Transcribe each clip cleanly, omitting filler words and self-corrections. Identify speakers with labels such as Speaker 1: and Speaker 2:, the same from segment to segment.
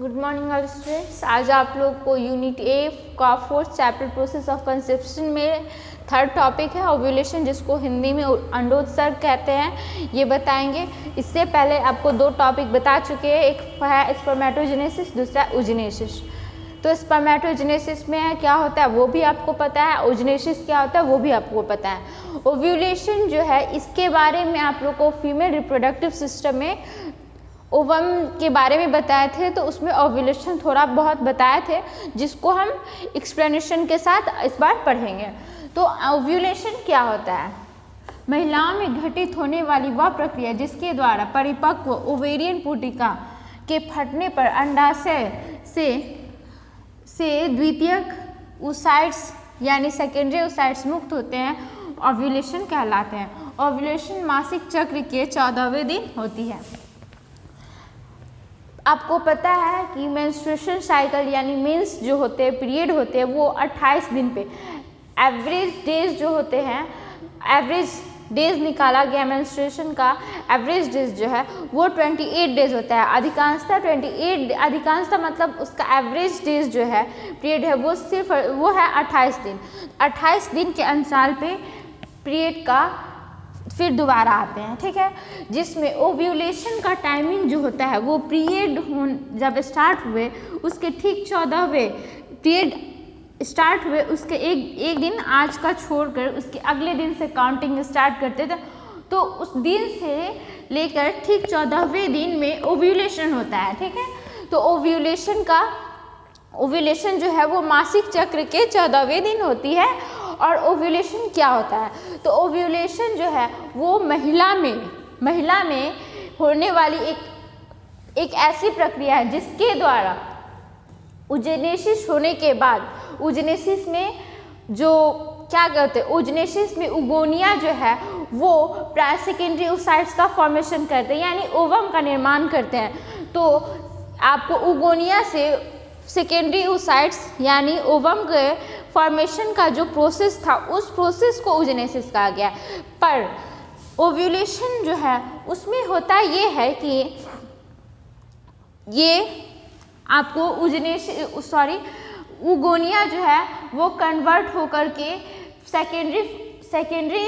Speaker 1: Good morning all students. आज आप लोग को यूनिट ए का fourth chapter process of conception में थर्ड टॉपिक है ओव्यूलेशन, जिसको हिंदी में अंडोत्सर्ग कहते हैं, ये बताएंगे। इससे पहले आपको दो टॉपिक बता चुके हैं, एक है स्पर्मेटोजेनेसिस, दूसरा ओजिनेसिस। तो स्पर्मेटोजेनेसिस में क्या होता है वो भी आपको पता है, ओजिनेसिस क्या होता है वो भी आपको पता है। ओव्यूलेशन जो है इसके बारे में आप लोग को फीमेल रिप्रोडक्टिव सिस्टम में ओवम के बारे में बताए थे, तो उसमें ओव्यूलेशन थोड़ा बहुत बताए थे, जिसको हम एक्सप्लेनेशन के साथ इस बार पढ़ेंगे। तो ओव्यूलेशन क्या होता है? महिलाओं में घटित होने वाली वह प्रक्रिया जिसके द्वारा परिपक्व ओवेरियन पुटिका के फटने पर अंडाशय से द्वितीयक oocytes यानी सेकेंडरी oocytes मुक्त होते हैं, ओव्यूलेशन कहलाते हैं। ओव्यूलेशन मासिक चक्र के 14वें दिन होती है। आपको पता है कि मेंस्ट्रुएशन साइकिल यानी मेंस जो होते हैं, पीरियड होते हैं, वो 28 दिन पे, एवरेज डेज जो होते हैं, एवरेज डेज निकाला गया मेंस्ट्रुएशन का, एवरेज डेज जो है वो 28 डेज होता है। अधिकांशतः मतलब उसका एवरेज डेज जो है पीरियड है वो है 28 दिन। 28 दिन के अंतराल पे पीरियड का फिर दोबारा आते हैं, ठीक है। जिसमें ओव्यूलेशन का टाइमिंग जो होता है वो पीरियड जब स्टार्ट हुए उसके ठीक 14वें पीरियड स्टार्ट हुए उसके एक दिन आज का छोड़कर उसके अगले दिन से काउंटिंग स्टार्ट करते थे। तो उस दिन से लेकर ठीक 14वें दिन में ओव्यूलेशन होता है, ठीक है। तो ओव्यूलेशन जो है वो मासिक चक्र के 14वें दिन होती है। और ओव्यूलेशन क्या होता है? तो ओव्यूलेशन जो है वो महिला में होने वाली एक ऐसी प्रक्रिया है जिसके द्वारा ओजेनेसिस होने के बाद, ओजेनेसिस में जो क्या कहते हैं, ओजेनेसिस में उगोनिया जो है वो सेकेंडरी oocytes का फॉर्मेशन करते हैं, यानी ओवम का निर्माण करते हैं। तो आपको उगोनिया से सेकेंडरी oocytes यानी ओवम के फॉर्मेशन का जो प्रोसेस था उस प्रोसेस को ओजेनेसिस कहा गया। पर ओव्यूलेशन जो है उसमें होता ये है कि ये आपको उगोनिया जो है वो कन्वर्ट होकर के सेकेंडरी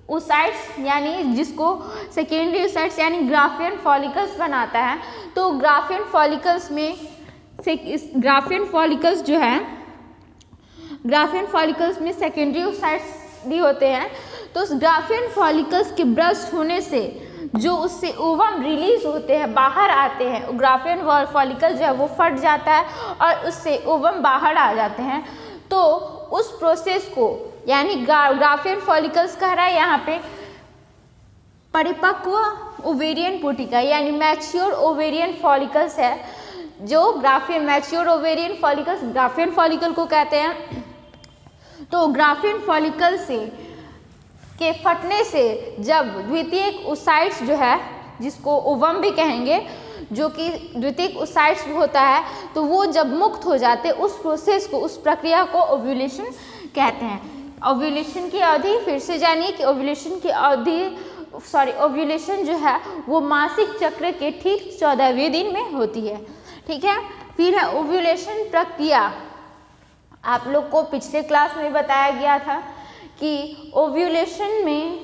Speaker 1: oocytes यानी जिसको सेकेंडरी oocytes यानी ग्राफियन फॉलिकल्स बनाता है। तो ग्राफियन फॉलिकल्स में सेकेंडरी oocytes भी होते हैं। तो उस ग्राफियन फॉलिकल्स के ब्रस्ट होने से जो उससे ओवम रिलीज होते हैं, बाहर आते हैं, ग्राफियन फॉलिकल जो है वो फट जाता है और उससे ओवम बाहर आ जाते हैं। तो उस प्रोसेस को यानी ग्राफियन फॉलिकल्स कह रहा है यहाँ पे परिपक्व ओवेरियन पुटिका यानी मैच्योर ओवेरियन फॉलिकल्स है। जो mature ovarian follicles Graafian follicle को कहते हैं। तो ग्राफियन फॉलिकल के फटने से जब द्वितीयक oocytes जो है, जिसको ओवम भी कहेंगे, जो कि द्वितीयक oocytes होता है, तो वो जब मुक्त हो जाते उस प्रोसेस को, उस प्रक्रिया को ओव्यूलेशन कहते हैं। ओव्यूलेशन की अवधि फिर से जानिए कि ओव्यूलेशन जो है वो मासिक चक्र के ठीक 14वें दिन में होती है, ठीक है। फिर है ओव्यूलेशन प्रक्रिया। आप लोग को पिछले क्लास में बताया गया था कि ओव्यूलेशन में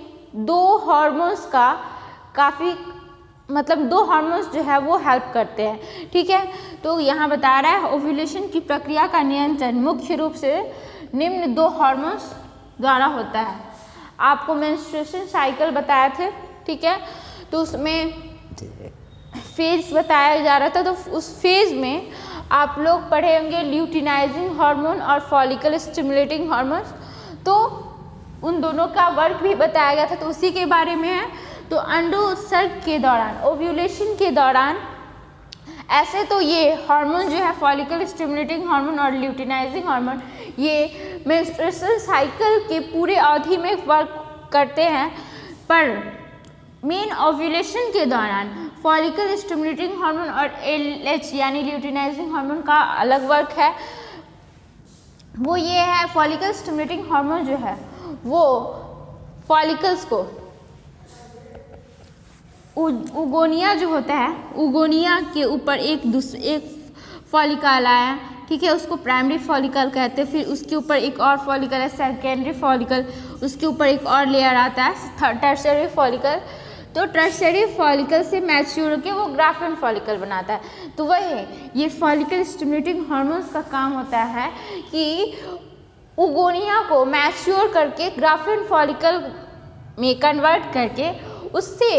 Speaker 1: दो हार्मोन्स जो है वो हेल्प करते हैं, ठीक है। तो यहाँ बता रहा है ओव्यूलेशन की प्रक्रिया का नियंत्रण मुख्य रूप से निम्न दो हार्मोन्स द्वारा होता है। आपको मेंस्ट्रुएशन साइकिल बताए थे, ठीक है। तो उसमें फेज बताया जा रहा था, तो उस फेज में आप लोग पढ़े होंगे ल्यूटिनाइजिंग हार्मोन और फॉलिकल स्टिमुलेटिंग हार्मोन। तो उन दोनों का वर्क भी बताया गया था, तो उसी के बारे में है। तो अंडोत्सर्ग के दौरान, ओव्यूलेशन के दौरान, ऐसे तो ये हार्मोन जो है फॉलिकल स्टिमुलेटिंग हार्मोन और ल्यूटिनाइजिंग हार्मोन ये मेंस्ट्रुएशन साइकिल के पूरे अवधि में वर्क करते हैं। पर मेन ओव्यूलेशन के दौरान फॉलिकल स्टिमुलेटिंग हार्मोन और LH यानी ल्यूटिनाइजिंग हार्मोन का अलग वर्क है। वो ये है, फॉलिकल स्टिमुलेटिंग हार्मोन जो है वो फॉलिकल्स को उगोनिया जो होता है, उगोनिया के ऊपर एक फॉलिकल आया, ठीक है, उसको प्राइमरी फॉलिकल कहते हैं। फिर उसके ऊपर एक और फॉलिकल है सेकेंडरी फॉलिकल, उसके ऊपर एक और लेयर आता है टर्शियरी फॉलिकल। तो टर्शियरी फॉलिकल से मैच्योर होकर वो ग्राफिन फॉलिकल बनाता है। तो वही ये फॉलिकल स्टिमुलेटिंग हार्मोन्स का काम होता है कि ओगोनिया को मैच्योर करके ग्राफिन फॉलिकल में कन्वर्ट करके उससे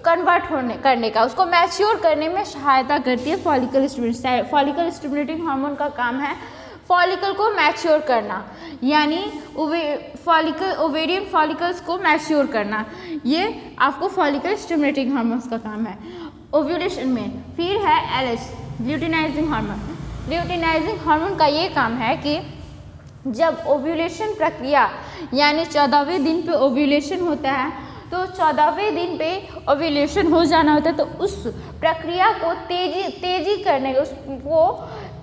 Speaker 1: करने का उसको मैच्योर करने में सहायता करती है फॉलिकल स्टिमुलेटिंग हार्मोन का काम है फॉलिकल को मैच्योर करना, यानी ओवेरियन फॉलिकल्स को मैच्योर करना, ये आपको फॉलिकल स्टिमुलेटिंग हार्मोन्स का काम है ओव्यूलेशन में। फिर है LH luteinizing hormone. Luteinizing hormone का ये काम है कि जब ओव्यूलेशन प्रक्रिया यानी 14वें दिन पे ओव्यूलेशन होता है, तो 14वें दिन पे ओव्यूलेशन हो जाना होता है, तो उस प्रक्रिया को तेजी करने उसको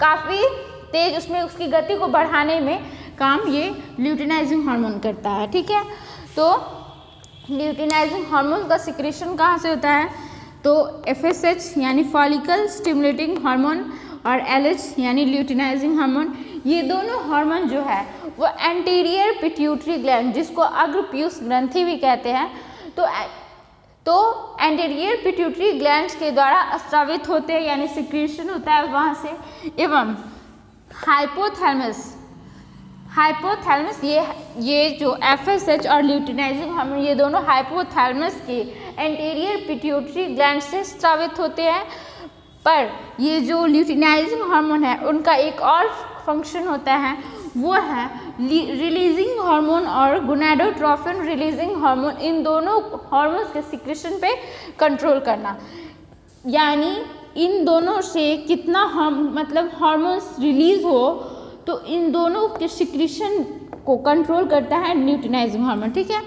Speaker 1: काफ़ी तेज उसमें उसकी गति को बढ़ाने में काम ये ल्यूटिनाइजिंग हार्मोन करता है, ठीक है। तो ल्यूटिनाइजिंग हार्मोन का सिक्रेशन कहाँ से होता है, तो FSH यानी फॉलिकल स्टिमुलेटिंग हार्मोन और LH यानी ल्यूटिनाइजिंग हार्मोन, ये दोनों हार्मोन जो है वो एंटीरियर पिट्यूटरी ग्लैंड जिसको अग्रपीयूष ग्रंथि भी कहते हैं, तो एंटीरियर पिट्यूटरी ग्लैंड्स के द्वारा स्रावित होते हैं यानी सिक्रेशन होता है वहाँ से। एवं हाइपोथैलेमस ये जो FSH और ल्यूटिनाइजिंग हार्मोन ये दोनों हाइपोथैलेमस के एंटीरियर पिट्यूटरी ग्लैंड से स्रावित होते हैं। पर ये जो ल्यूटिनाइजिंग हार्मोन है उनका एक और फंक्शन होता है, वो है रिलीजिंग हार्मोन और गोनाडोट्रोफिन रिलीजिंग हार्मोन, इन दोनों हार्मोन्स के सिक्रेशन पे कंट्रोल करना, यानी इन दोनों से कितना मतलब हार्मोन्स रिलीज हो तो इन दोनों के सिक्रेशन को कंट्रोल करता है ल्यूटिनाइजिंग हार्मोन, ठीक है।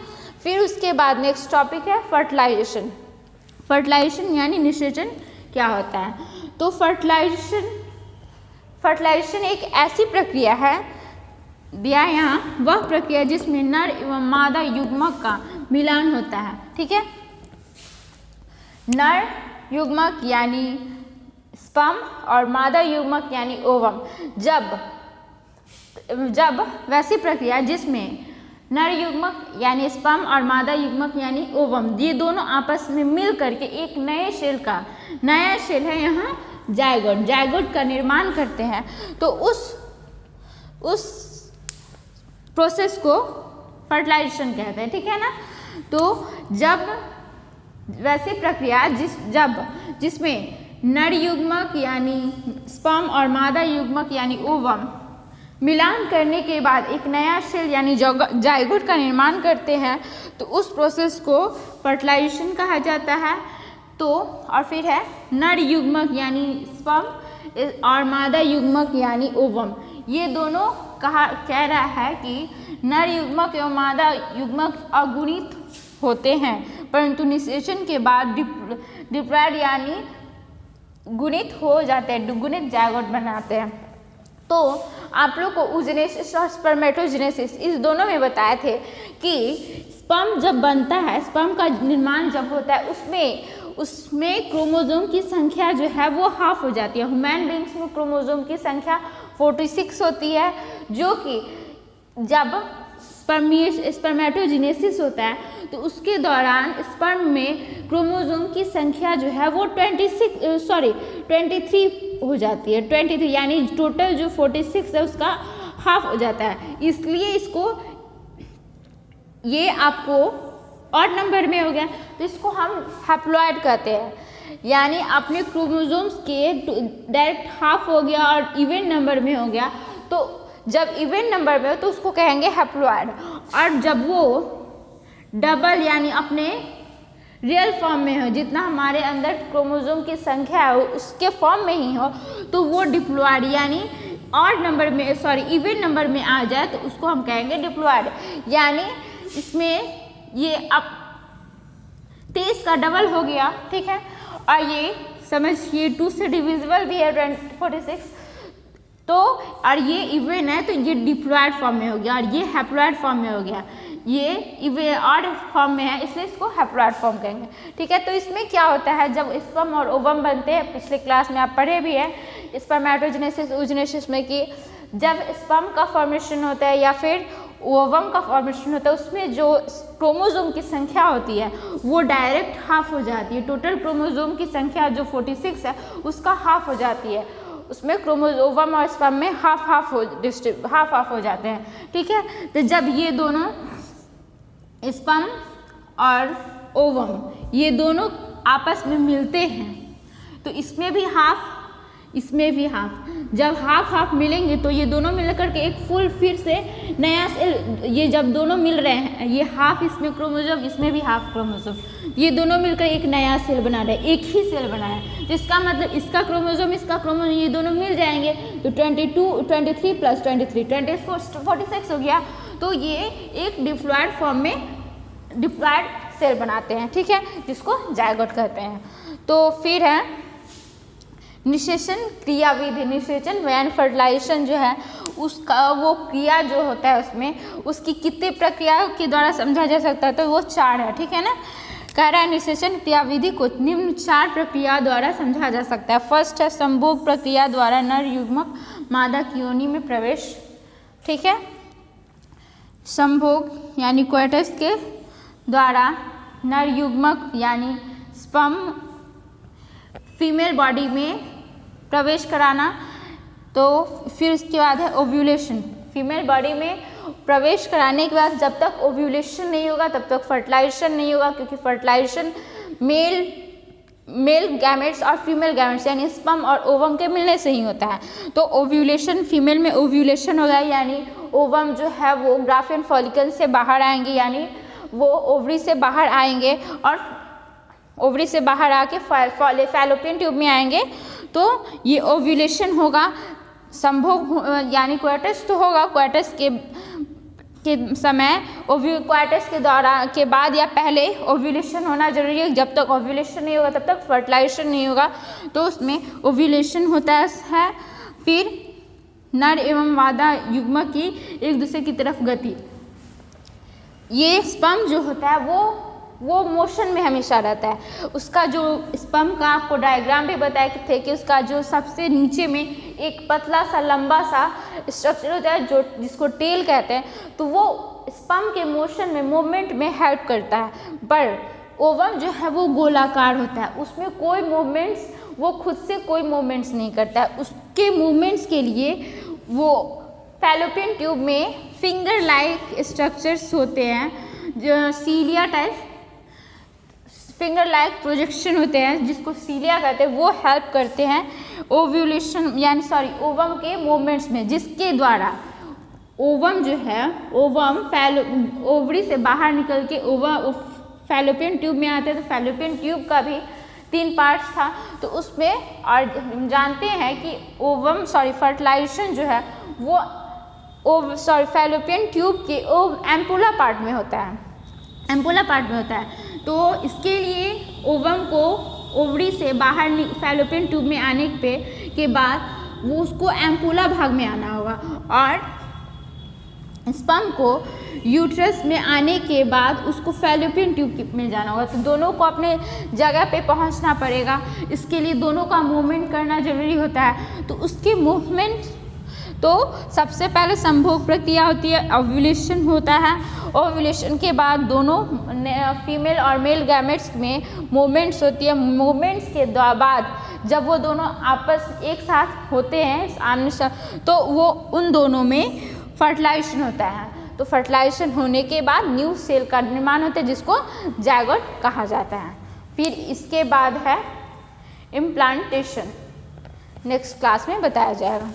Speaker 1: फिर उसके बाद नेक्स्ट टॉपिक है फर्टिलाइजेशन। फर्टिलाइजेशन यानी निषेचन क्या होता है, तो फर्टिलाइजेशन एक ऐसी प्रक्रिया है दिया यहाँ, वह प्रक्रिया जिसमें नर एवं मादा युग्मक का मिलान होता है, ठीक है। नर युग्मक यानी स्पर्म और मादा युग्मक यानी ओवम, जब वैसी प्रक्रिया जिसमें नर युग्मक यानी स्पर्म और मादा युग्मक यानी ओवम ये दोनों आपस में मिल करके एक नया शेल है यहाँ जायगोट का निर्माण करते हैं, तो उस प्रोसेस को फर्टिलाइजेशन कहते हैं, ठीक है ना। तो जब वैसी प्रक्रिया जिसमें नर युग्मक यानी स्पर्म और मादा युग्मक यानी ओवम मिलान करने के बाद एक नया सेल यानी जायगोट का निर्माण करते हैं, तो उस प्रोसेस को फर्टिलाइजेशन कहा जाता है। तो और फिर है नर युग्मक यानी स्पर्म और मादा युग्मक यानी ओवम, ये दोनों कह रहा है कि नर युग्मक एवं मादा युग्मक अगुणित होते हैं, परंतु निषेचन के बाद डिप्लॉयड यानी गुणित हो जाते हैं, दुगुणित जायगोट बनाते हैं। तो आप लोग को oogenesis और स्पर्मेटोजेनेसिस इस दोनों में बताए थे कि स्पर्म जब बनता है, स्पर्म का निर्माण जब होता है उसमें क्रोमोसोम की संख्या जो है वो हाफ हो जाती है। ह्यूमन बींग्स में क्रोमोसोम की संख्या 46 होती है, जो कि जब स्पर्मेटोजेनेसिस होता है तो उसके दौरान स्पर्म में क्रोमोसोम की संख्या जो है वो 23 हो जाती है, 23 यानी टोटल जो 46 है उसका हाफ हो जाता है। इसलिए ये आपको ऑड नंबर में हो गया, तो इसको हम हैप्लॉइड कहते हैं, यानी अपने क्रोमोसोम्स के डायरेक्ट हाफ हो गया और इवन नंबर में हो गया। तो जब इवन नंबर में हो तो उसको कहेंगे हैप्लॉइड, और जब वो डबल यानी अपने रियल फॉर्म में हो, जितना हमारे अंदर क्रोमोसोम की संख्या है उसके फॉर्म में ही हो, तो वो डिप्लॉइड यानी ऑड नंबर में इवन नंबर में आ जाए तो उसको हम कहेंगे डिप्लॉइड, यानी इसमें ये अब 23 का डबल हो गया, ठीक है। और ये समझिए 2 से डिविजिबल भी है 46, तो और ये इवन है तो ये डिप्लॉइड फॉर्म में हो गया और ये हैप्लॉइड फॉर्म में हो गया। ये ऑड फॉर्म में है, इसलिए इसको हैप्लॉइड फॉर्म कहेंगे। ठीक है, तो इसमें क्या होता है, जब स्पर्म और ओवम बनते हैं, पिछले क्लास में आप पढ़े भी है स्पर्मेटोजेनेसिस oogenesis में कि जब स्पर्म का फॉर्मेशन होता है या फिर ओवम का फॉर्मेशन होता है, उसमें जो क्रोमोसोम की संख्या होती है वो डायरेक्ट हाफ हो जाती है। टोटल क्रोमोसोम की संख्या जो 46 है उसका हाफ हो जाती है, उसमें ओवम और स्पर्म में हाफ हाफ हो जाते हैं। ठीक है, तो जब ये दोनों स्पर्म और ओवम ये दोनों आपस में मिलते हैं तो इसमें भी हाफ इसमें भी हाफ, जब हाफ हाफ मिलेंगे तो ये दोनों मिलकर के एक फुल फिर से नया सेल, ये जब दोनों मिल रहे हैं, ये हाफ इसमें क्रोमोसोम इसमें भी हाफ क्रोमोसोम, ये दोनों मिलकर एक नया सेल बना रहे हैं, एक ही सेल बना है। तो इसका मतलब इसका क्रोमोसोम ये दोनों मिल जाएंगे तो 23 प्लस 23 46 हो गया। तो ये एक डिप्लॉयड फॉर्म में डिप्लॉयड सेल बनाते हैं। ठीक है, जिसको जायगोट कहते हैं। तो फिर है निषेचन क्रियाविधि। निषेचन यानी फर्टिलाइजेशन जो है उसका वो क्रिया जो होता है उसमें उसकी कितने प्रक्रिया के द्वारा समझा जा सकता है, तो वो 4 है। ठीक है ना, कह रहा है निषेचन क्रियाविधि को निम्न 4 प्रक्रिया द्वारा समझा जा सकता है। फर्स्ट है संभोग प्रक्रिया द्वारा नर युग्मक मादा की योनि में प्रवेश। ठीक है, संभोग यानी कोइटस के द्वारा नर युग्मक यानी स्पर्म फीमेल बॉडी में प्रवेश कराना। तो फिर उसके बाद है ओव्यूलेशन। फीमेल बॉडी में प्रवेश कराने के बाद जब तक ओव्यूलेशन नहीं होगा तब तक फर्टिलाइजेशन नहीं होगा, क्योंकि फर्टिलाइजेशन मेल गैमेट्स और फीमेल गैमेट्स यानी स्पर्म और ओवम के मिलने से ही होता है। तो ओव्यूलेशन, फीमेल में ओव्यूलेशन होगा यानी ओवम जो है वो ग्राफियन फॉलिकल से बाहर आएंगे, यानी वो ओवरी से बाहर आएंगे और ओवरी से बाहर आके फैलोपियन ट्यूब में आएंगे। तो ये ओव्यूलेशन होगा। संभोग यानी कोइटस तो होगा, कोइटस के समय कोइटस के बाद या पहले ओव्यूलेशन होना जरूरी है। जब तक ओव्यूलेशन नहीं होगा तब तक फर्टिलाइजेशन नहीं होगा, तो उसमें ओव्यूलेशन होता है। फिर नर एवं मादा युग्मक की एक दूसरे की तरफ गति। ये स्पर्म जो होता है वो मोशन में हमेशा रहता है। उसका जो स्पर्म का आपको डायग्राम भी बताए थे कि उसका जो सबसे नीचे में एक पतला सा लंबा सा स्ट्रक्चर होता है जो जिसको टेल कहते हैं, तो वो स्पर्म के मोशन में मूवमेंट में हेल्प करता है। पर ओवम जो है वो गोलाकार होता है, उसमें कोई मूवमेंट्स, वो खुद से कोई मूवमेंट्स नहीं करता है। उसके मूवमेंट्स के लिए वो फैलोपियन ट्यूब में फिंगर लाइक स्ट्रक्चर्स होते हैं, जो सीलिया टाइप फिंगर लाइक प्रोजेक्शन होते हैं जिसको सीलिया कहते हैं, वो हेल्प करते हैं ओव्यूलेशन यानी ओवम के मूवमेंट्स में, जिसके द्वारा ओवम जो है ओवरी से बाहर निकल के फैलोपियन ट्यूब में आते हैं। तो फैलोपियन ट्यूब का भी 3 पार्ट्स था, तो उसमें और हम जानते हैं कि फर्टिलाइजेशन जो है वो फैलोपियन ट्यूब के एम्पुला पार्ट में होता है। तो इसके लिए ओवम को ओवरी से बाहर फैलोपियन ट्यूब में आने के बाद वो उसको एम्पुला भाग में आना होगा, और स्पर्म को यूट्रस में आने के बाद उसको फैलोपियन ट्यूब में जाना होगा। तो दोनों को अपने जगह पे पहुंचना पड़ेगा, इसके लिए दोनों का मूवमेंट करना जरूरी होता है। तो उसके मूवमेंट तो सबसे पहले संभोग प्रक्रिया होती है, ओव्यूलेशन होता है। ओव्यूलेशन के बाद दोनों फीमेल और मेल गैमेट्स में मूवमेंट्स होती है। मूवमेंट्स के बाद जब वो दोनों आपस एक साथ होते हैं आमने सामने, तो वो उन दोनों में फर्टिलाइजेशन होता है। तो फर्टिलाइजेशन होने के बाद न्यू सेल का निर्माण होता है जिसको जायगोट कहा जाता है। फिर इसके बाद है इम्प्लांटेशन, नेक्स्ट क्लास में बताया जाएगा।